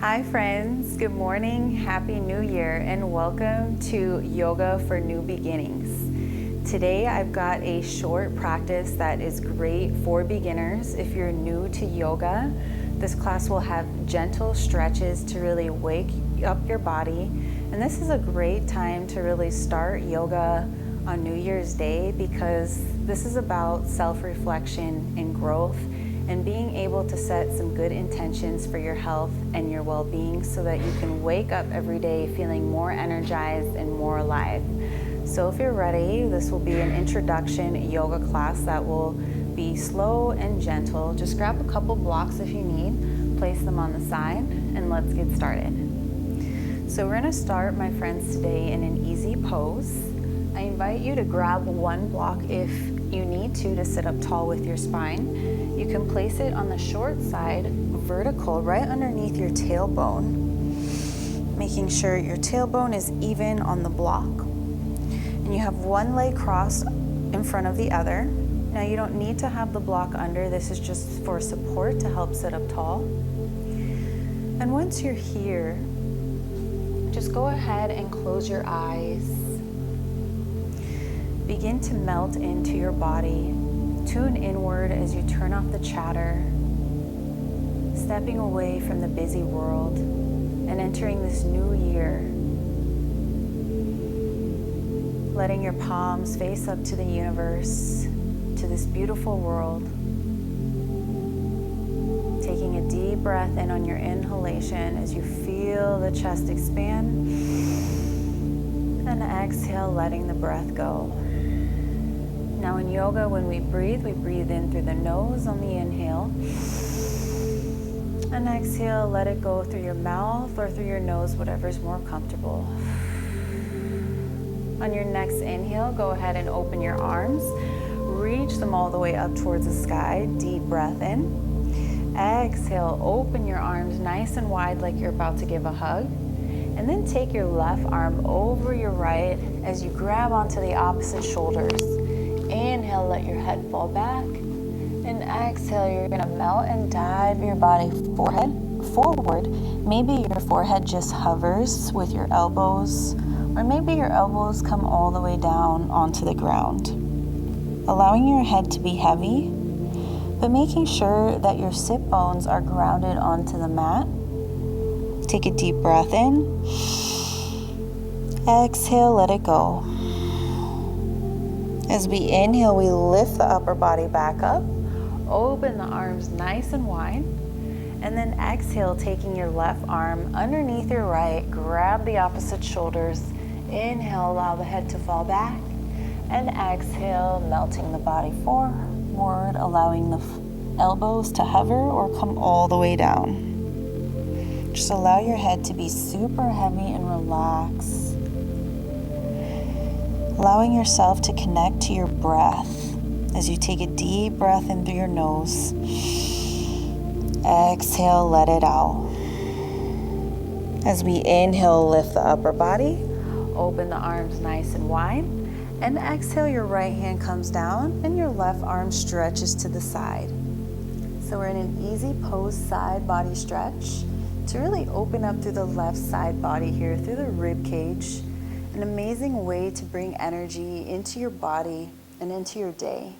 Hi friends, good morning, happy new year, and welcome to Yoga for New Beginnings. Today I've got a short practice that is great for beginners. If you're new to yoga, this class will have gentle stretches to really wake up your body. And this is a great time to really start yoga on New Year's Day because this is about self-reflection and growth and being able to set some good intentions for your health and your well-being so that you can wake up every day feeling more energized and more alive. So if you're ready, this will be an introduction yoga class that will be slow and gentle. Just grab a couple blocks if you need, place them on the side, and let's get started. So we're gonna start, my friends, today in an easy pose. I invite you to grab one block if you need to sit up tall with your spine. You can place it on the short side, vertical, right underneath your tailbone, making sure your tailbone is even on the block. And you have one leg crossed in front of the other. Now you don't need to have the block under, this is just for support to help sit up tall. And once you're here, just go ahead and close your eyes. Begin to melt into your body. Tune inward as you turn off the chatter, stepping away from the busy world and entering this new year. Letting your palms face up to the universe, to this beautiful world. Taking a deep breath in on your inhalation as you feel the chest expand. And exhale, letting the breath go. Now in yoga, when we breathe in through the nose on the inhale. And exhale, let it go through your mouth or through your nose, whatever's more comfortable. On your next inhale, go ahead and open your arms. Reach them all the way up towards the sky. Deep breath in. Exhale, open your arms nice and wide like you're about to give a hug. And then take your left arm over your right as you grab onto the opposite shoulders. Inhale, let your head fall back. And exhale, you're gonna melt and dive your body forward. Maybe your forehead just hovers with your elbows, or maybe your elbows come all the way down onto the ground. Allowing your head to be heavy, but making sure that your sit bones are grounded onto the mat. Take a deep breath in. Exhale, let it go. As we inhale, we lift the upper body back up. Open the arms nice and wide. And then exhale, taking your left arm underneath your right. Grab the opposite shoulders. Inhale, allow the head to fall back. And exhale, melting the body forward, allowing the elbows to hover or come all the way down. Just allow your head to be super heavy and relax. Allowing yourself to connect to your breath as you take a deep breath in through your nose. Exhale, let it out. As we inhale, lift the upper body. Open the arms nice and wide. And exhale, your right hand comes down and your left arm stretches to the side. So we're in an easy pose side body stretch to really open up through the left side body here, through the rib cage. An amazing way to bring energy into your body and into your day.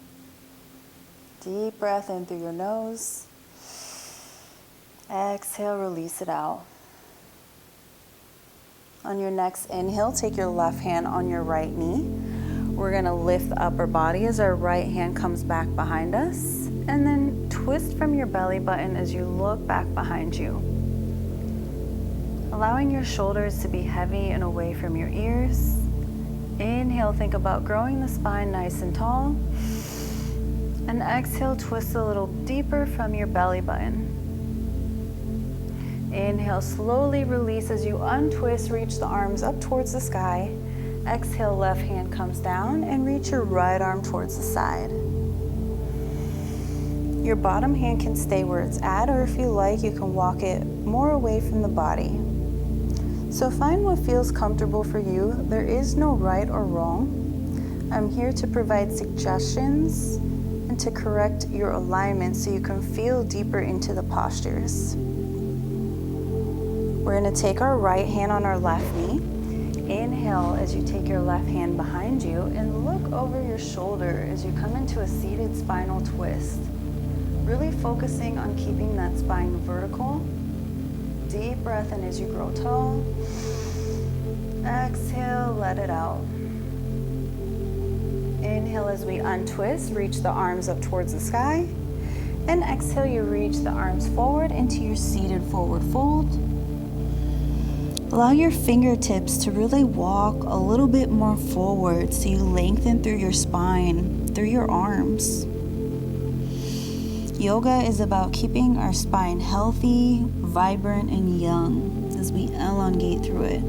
Deep breath in through your nose. Exhale, release it out. On your next inhale, take your left hand on your right knee. We're gonna lift the upper body as our right hand comes back behind us. And then twist from your belly button as you look back behind you. Allowing your shoulders to be heavy and away from your ears. Inhale, think about growing the spine nice and tall. And exhale, twist a little deeper from your belly button. Inhale, slowly release as you untwist, reach the arms up towards the sky. Exhale, left hand comes down and reach your right arm towards the side. Your bottom hand can stay where it's at, or if you like, you can walk it more away from the body. So find what feels comfortable for you. There is no right or wrong. I'm here to provide suggestions and to correct your alignment so you can feel deeper into the postures. We're going to take our right hand on our left knee. Inhale as you take your left hand behind you and look over your shoulder as you come into a seated spinal twist. Really focusing on keeping that spine vertical. Deep breath in as you grow tall. Exhale, let it out. Inhale as we untwist, reach the arms up towards the sky. And exhale, you reach the arms forward into your seated forward fold. Allow your fingertips to really walk a little bit more forward so you lengthen through your spine, through your arms. Yoga is about keeping our spine healthy, vibrant, and young as we elongate through it.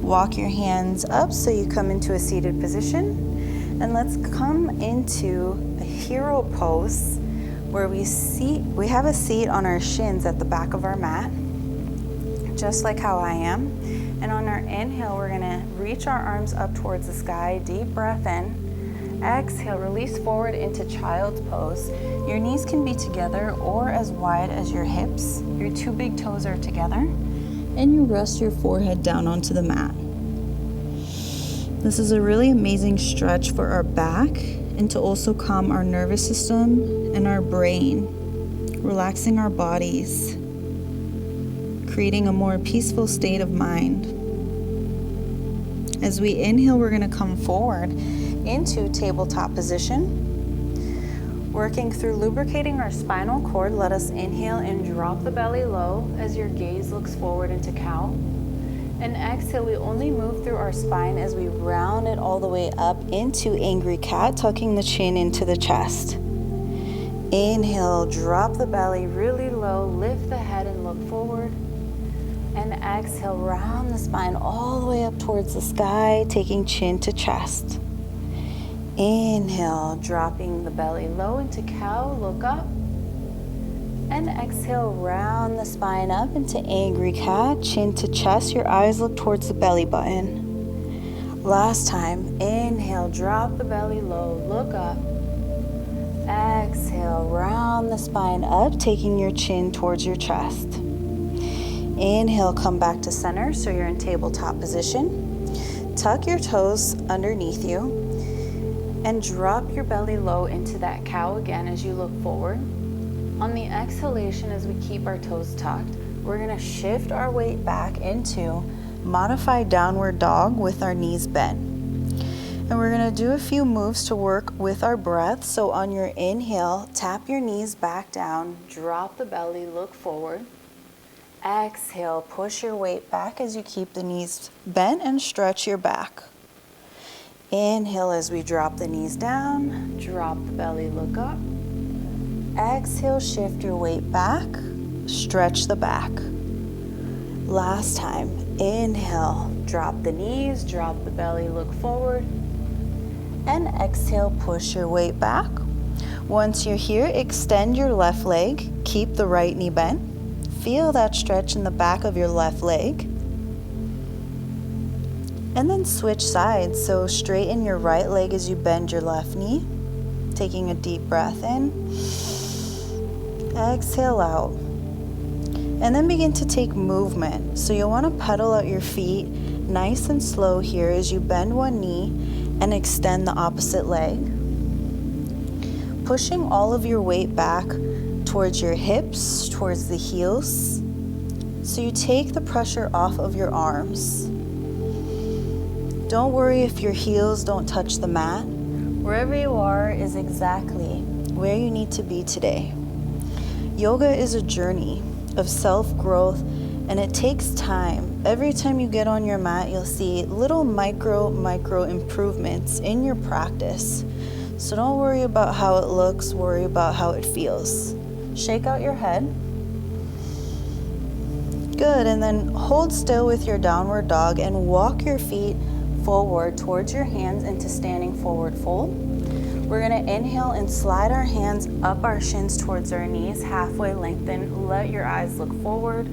Walk your hands up so you come into a seated position. And let's come into a hero pose where we have a seat on our shins at the back of our mat, just like how I am. And on our inhale, we're gonna reach our arms up towards the sky. Deep breath in. Exhale, release forward into child's pose. Your knees can be together or as wide as your hips. Your two big toes are together. And you rest your forehead down onto the mat. This is a really amazing stretch for our back and to also calm our nervous system and our brain, relaxing our bodies, creating a more peaceful state of mind. As we inhale, we're going to come forward into tabletop position. Working through lubricating our spinal cord, let us inhale and drop the belly low as your gaze looks forward into cow. And exhale, we only move through our spine as we round it all the way up into angry cat, tucking the chin into the chest. Inhale, drop the belly really low, lift the head and look forward. And exhale, round the spine all the way up towards the sky, taking chin to chest. Inhale, dropping the belly low into cow, look up. And exhale, round the spine up into angry cat, chin to chest, your eyes look towards the belly button. Last time, inhale, drop the belly low, look up. Exhale, round the spine up, taking your chin towards your chest. Inhale, come back to center, so you're in tabletop position. Tuck your toes underneath you and drop your belly low into that cow again as you look forward. On the exhalation, as we keep our toes tucked, we're gonna shift our weight back into modified downward dog with our knees bent. And we're gonna do a few moves to work with our breath. So on your inhale, tap your knees back down, drop the belly, look forward. Exhale, push your weight back as you keep the knees bent and stretch your back. Inhale as we drop the knees down, drop the belly, look up. Exhale, shift your weight back, stretch the back. Last time, inhale, drop the knees, drop the belly, look forward. And exhale, push your weight back. Once you're here, extend your left leg, keep the right knee bent. Feel that stretch in the back of your left leg. And then switch sides. So straighten your right leg as you bend your left knee. Taking a deep breath in. Exhale out. And then begin to take movement. So you'll want to pedal out your feet nice and slow here as you bend one knee and extend the opposite leg. Pushing all of your weight back towards your hips, towards the heels. So you take the pressure off of your arms. Don't worry if your heels don't touch the mat. Wherever you are is exactly where you need to be today. Yoga is a journey of self-growth, and it takes time. Every time you get on your mat, you'll see little micro improvements in your practice. So don't worry about how it looks, worry about how it feels. Shake out your head. Good, and then hold still with your downward dog and walk your feet forward towards your hands into standing forward fold. We're gonna inhale and slide our hands up our shins towards our knees, halfway lengthen, let your eyes look forward.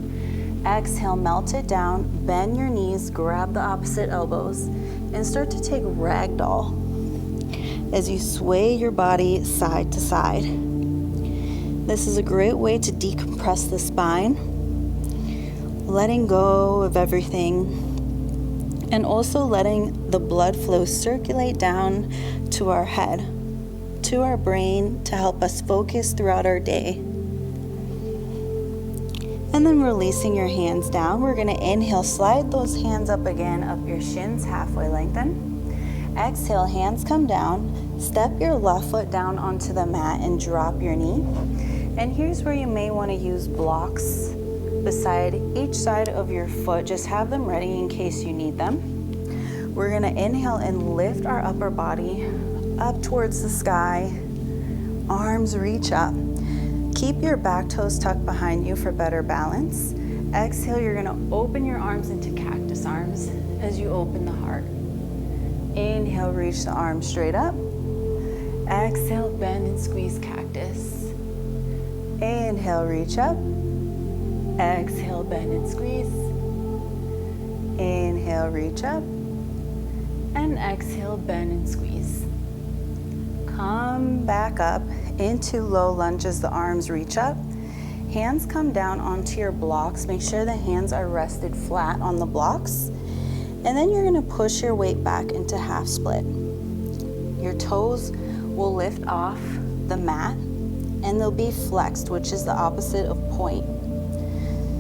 Exhale, melt it down, bend your knees, grab the opposite elbows, and start to take ragdoll as you sway your body side to side. This is a great way to decompress the spine. letting go of everything, and also letting the blood flow circulate down to our head, to our brain, to help us focus throughout our day. And then releasing your hands down, we're gonna inhale, slide those hands up again, up your shins, halfway lengthen. Exhale, hands come down, step your left foot down onto the mat and drop your knee. And here's where you may wanna use blocks beside each side of your foot. Just have them ready in case you need them. We're gonna inhale and lift our upper body up towards the sky. Arms reach up. Keep your back toes tucked behind you for better balance. Exhale, you're gonna open your arms into cactus arms as you open the heart. Inhale, reach the arms straight up. Exhale, bend and squeeze cactus. Inhale, reach up. Exhale, bend and squeeze. Inhale, reach up. And exhale, bend and squeeze. Come back up into low lunge as the arms reach up. Hands come down onto your blocks. Make sure the hands are rested flat on the blocks. And then you're gonna push your weight back into half split. Your toes will lift off the mat and they'll be flexed, which is the opposite of point.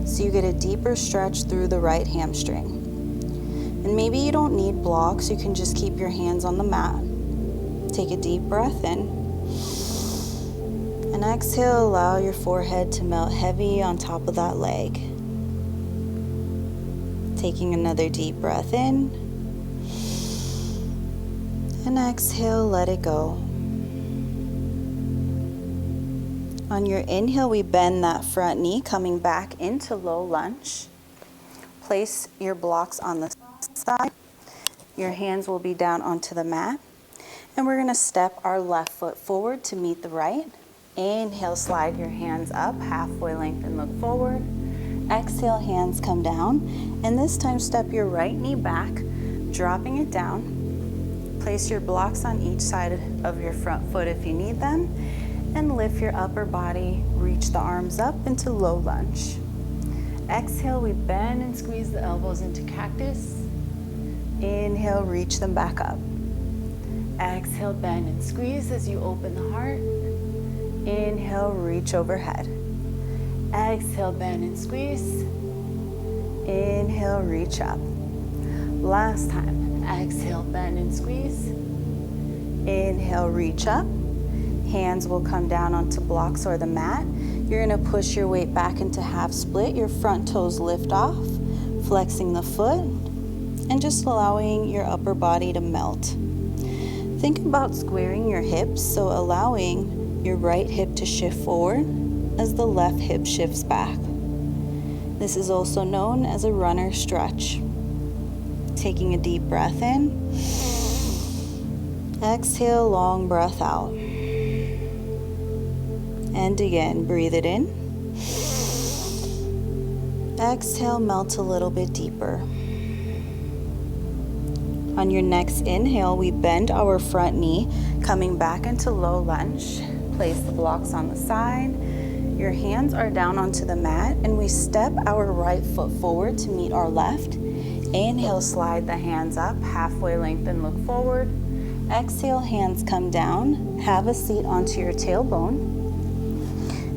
So you get a deeper stretch through the right hamstring. And maybe you don't need blocks, you can just keep your hands on the mat. Take a deep breath in. And exhale, allow your forehead to melt heavy on top of that leg. Taking another deep breath in. And exhale, let it go. On your inhale, we bend that front knee, coming back into low lunge. Place your blocks on the side. Your hands will be down onto the mat. And we're gonna step our left foot forward to meet the right. Inhale, slide your hands up, halfway lengthen, look forward. Exhale, hands come down. And this time, step your right knee back, dropping it down. Place your blocks on each side of your front foot if you need them. And lift your upper body, reach the arms up into low lunge. Exhale, we bend and squeeze the elbows into cactus. Inhale, reach them back up. Exhale, bend and squeeze as you open the heart. Inhale, reach overhead. Exhale, bend and squeeze. Inhale, reach up. Last time, exhale, bend and squeeze. Inhale, reach up. Hands will come down onto blocks or the mat. You're gonna push your weight back into half split. Your front toes lift off, flexing the foot, and just allowing your upper body to melt. Think about squaring your hips, so allowing your right hip to shift forward as the left hip shifts back. This is also known as a runner stretch. Taking a deep breath in. Exhale, long breath out. And again, breathe it in. Exhale, melt a little bit deeper. On your next inhale, we bend our front knee, coming back into low lunge. Place the blocks on the side. Your hands are down onto the mat, and we step our right foot forward to meet our left. Inhale, slide the hands up, halfway lengthen, look forward. Exhale, hands come down. Have a seat onto your tailbone.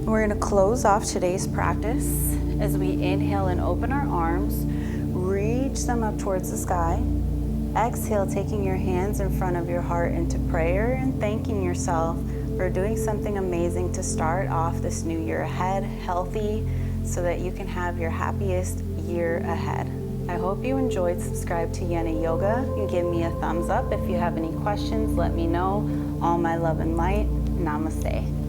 We're gonna close off today's practice as we inhale and open our arms, reach them up towards the sky. Exhale, taking your hands in front of your heart into prayer and thanking yourself for doing something amazing to start off this new year ahead, healthy, so that you can have your happiest year ahead. I hope you enjoyed. Subscribe to Yena Yoga and give me a thumbs up. If you have any questions, let me know. All my love and light. Namaste.